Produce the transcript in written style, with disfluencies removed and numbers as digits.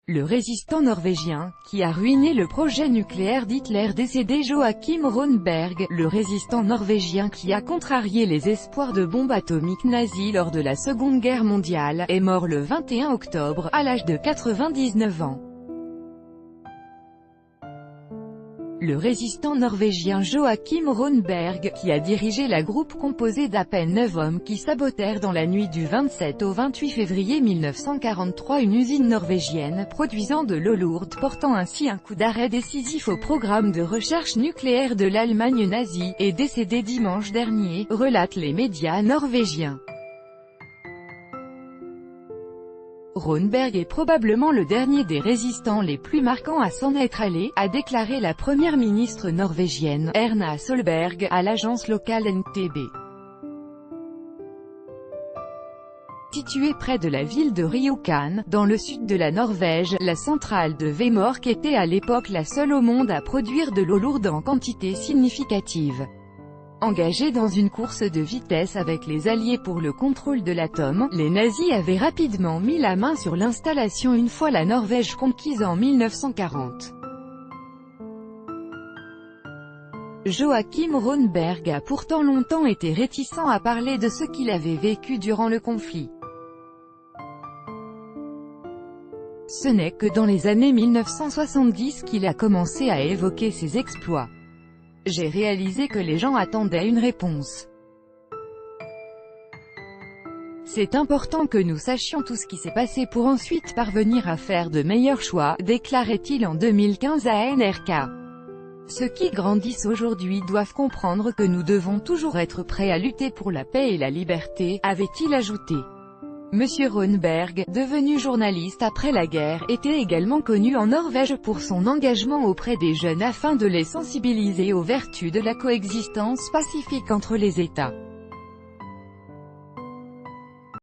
Le résistant norvégien, qui a ruiné le projet nucléaire d'Hitler décédé Joachim Ronneberg, le résistant norvégien qui a contrarié les espoirs de bombes atomiques nazies lors de la Seconde Guerre mondiale, est mort le 21 octobre, à l'âge de 99 ans. Le résistant norvégien Joachim Ronneberg, qui a dirigé la groupe composée d'à peine 9 hommes qui sabotèrent dans la nuit du 27 au 28 février 1943 une usine norvégienne produisant de l'eau lourde, portant ainsi un coup d'arrêt décisif au programme de recherche nucléaire de l'Allemagne nazie, est décédé dimanche dernier, relatent les médias norvégiens. Ronneberg est probablement le dernier des résistants les plus marquants à s'en être allé, a déclaré la première ministre norvégienne, Erna Solberg, à l'agence locale NTB. Située près de la ville de Rjukan, dans le sud de la Norvège, la centrale de Vemork était à l'époque la seule au monde à produire de l'eau lourde en quantité significative. Engagés dans une course de vitesse avec les Alliés pour le contrôle de l'atome, les nazis avaient rapidement mis la main sur l'installation une fois la Norvège conquise en 1940. Joachim Ronneberg a pourtant longtemps été réticent à parler de ce qu'il avait vécu durant le conflit. Ce n'est que dans les années 1970 qu'il a commencé à évoquer ses exploits. J'ai réalisé que les gens attendaient une réponse. C'est important que nous sachions tout ce qui s'est passé pour ensuite parvenir à faire de meilleurs choix, déclarait-il en 2015 à NRK. Ceux qui grandissent aujourd'hui doivent comprendre que nous devons toujours être prêts à lutter pour la paix et la liberté, avait-il ajouté. Monsieur Ronneberg, devenu journaliste après la guerre, était également connu en Norvège pour son engagement auprès des jeunes afin de les sensibiliser aux vertus de la coexistence pacifique entre les États.